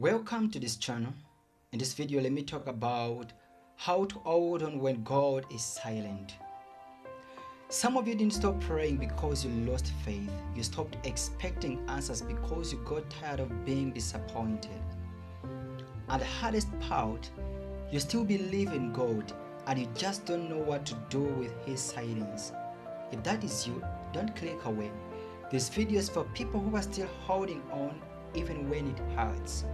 Welcome to this channel. In this video, let me talk about how to hold on when God is silent. Some of you didn't stop praying because you lost faith. You stopped expecting answers because you got tired of being disappointed. And the hardest part, you still believe in God and you just don't know what to do with His silence. If that is you, don't click away. This video is for people who are still holding on even when it hurts.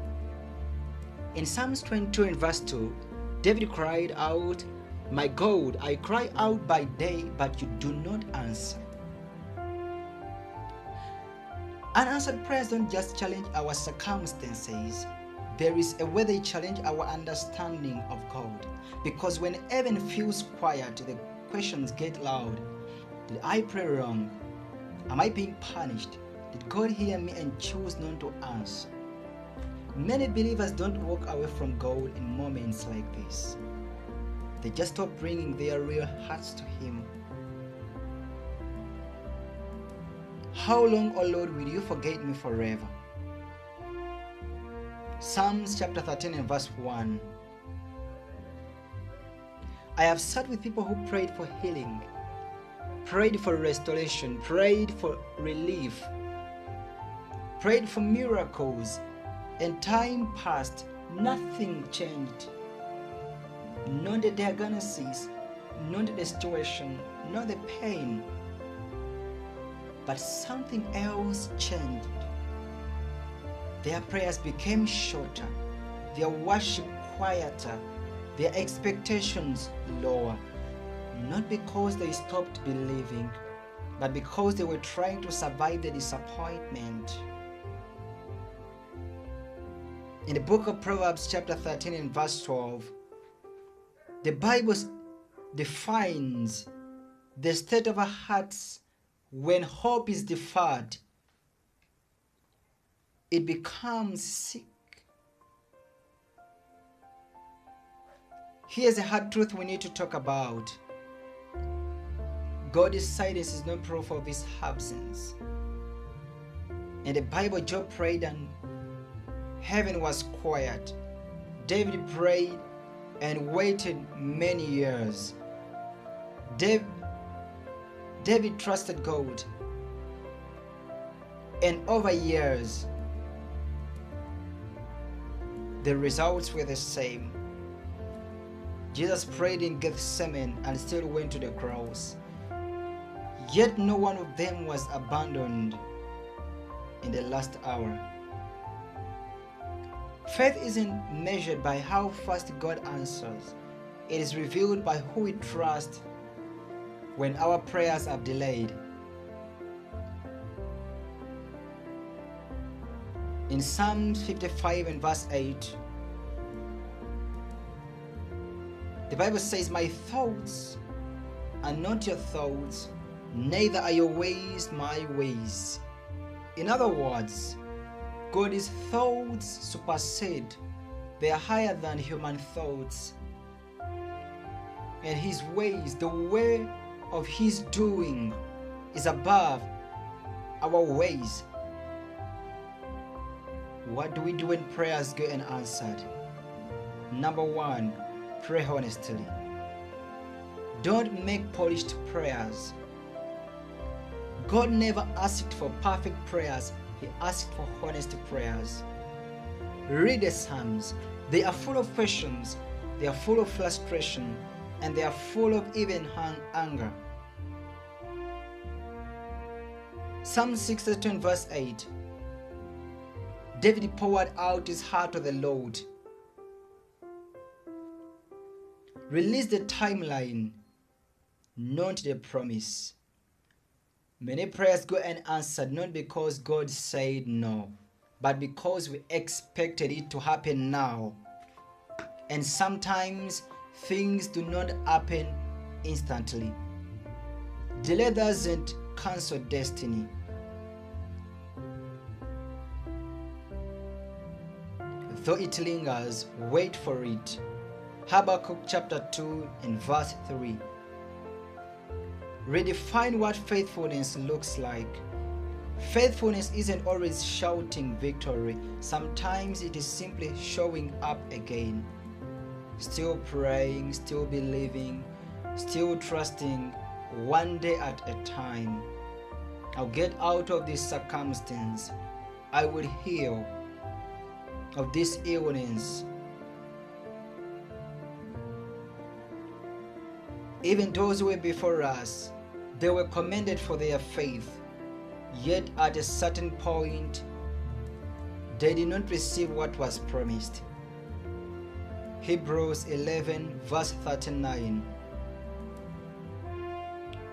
In Psalms 22 and verse 2, David cried out, "My God, I cry out by day, but you do not answer." Unanswered prayers don't just challenge our circumstances. There is a way they challenge our understanding of God. Because when heaven feels quiet, the questions get loud. Did I pray wrong? Am I being punished? Did God hear me and choose not to answer? Many believers don't walk away from God in moments like this. They just stop bringing their real hearts to Him. How long, O Lord, will you forget me forever? Psalms chapter 13 and verse 1. I have sat with people who prayed for healing, prayed for restoration, prayed for relief, prayed for miracles, and time passed, nothing changed. Not the diagnosis, not the situation, not the pain, but something else changed. Their prayers became shorter, their worship quieter, their expectations lower, not because they stopped believing, but because they were trying to survive the disappointment. In the book of Proverbs chapter 13 and verse 12, the Bible defines the state of our hearts when hope is deferred. It becomes sick. Here's a hard truth we need to talk about. God's silence is no proof of His absence. In the Bible, Job prayed and heaven was quiet. David prayed and waited many years. David trusted God, and over years, the results were the same. Jesus prayed in Gethsemane and still went to the cross. Yet no one of them was abandoned in the last hour. Faith isn't measured by how fast God answers. It is revealed by who we trust when our prayers are delayed. In Psalms 55 and verse 8, the Bible says, "My thoughts are not your thoughts, neither are your ways my ways." In other words, God's thoughts supersede, they are higher than human thoughts. And His ways, the way of His doing, is above our ways. What do we do when prayers go unanswered? Number one, pray honestly. Don't make polished prayers. God never asked for perfect prayers. He asked for honest prayers. Read the Psalms. They are full of questions, they are full of frustration, and they are full of even anger. Psalm 62 and verse 8. David poured out his heart to the Lord. Release the timeline, not the promise. Many prayers go unanswered not because God said no, but because we expected it to happen now. And sometimes things do not happen instantly. Delay doesn't cancel destiny. Though it lingers, wait for it. Habakkuk chapter 2 and verse 3. Redefine what faithfulness looks like. Faithfulness isn't always shouting victory. Sometimes it is simply showing up again. Still praying, still believing, still trusting, one day at a time. I'll get out of this circumstance. I will heal of this illness. Even those who were before us, they were commended for their faith. Yet at a certain point, they did not receive what was promised. Hebrews 11 verse 39.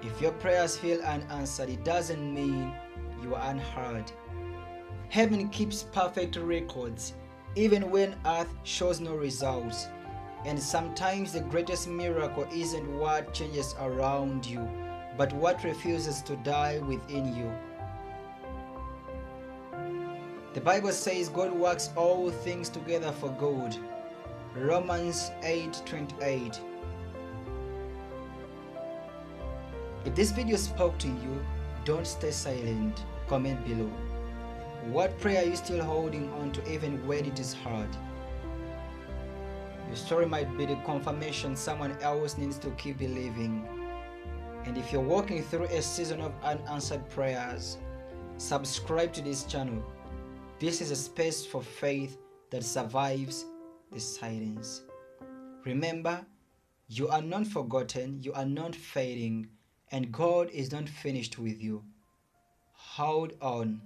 If your prayers feel unanswered, it doesn't mean you are unheard. Heaven keeps perfect records, even when earth shows no results. And sometimes the greatest miracle isn't what changes around you, but what refuses to die within you. The Bible says God works all things together for good. Romans 8:28. If this video spoke to you, don't stay silent. Comment below. What prayer are you still holding on to even when it is hard? Your story might be the confirmation someone else needs to keep believing. And if you're walking through a season of unanswered prayers, subscribe to this channel. This is a space for faith that survives the silence. Remember, you are not forgotten, you are not fading, and God is not finished with you. Hold on.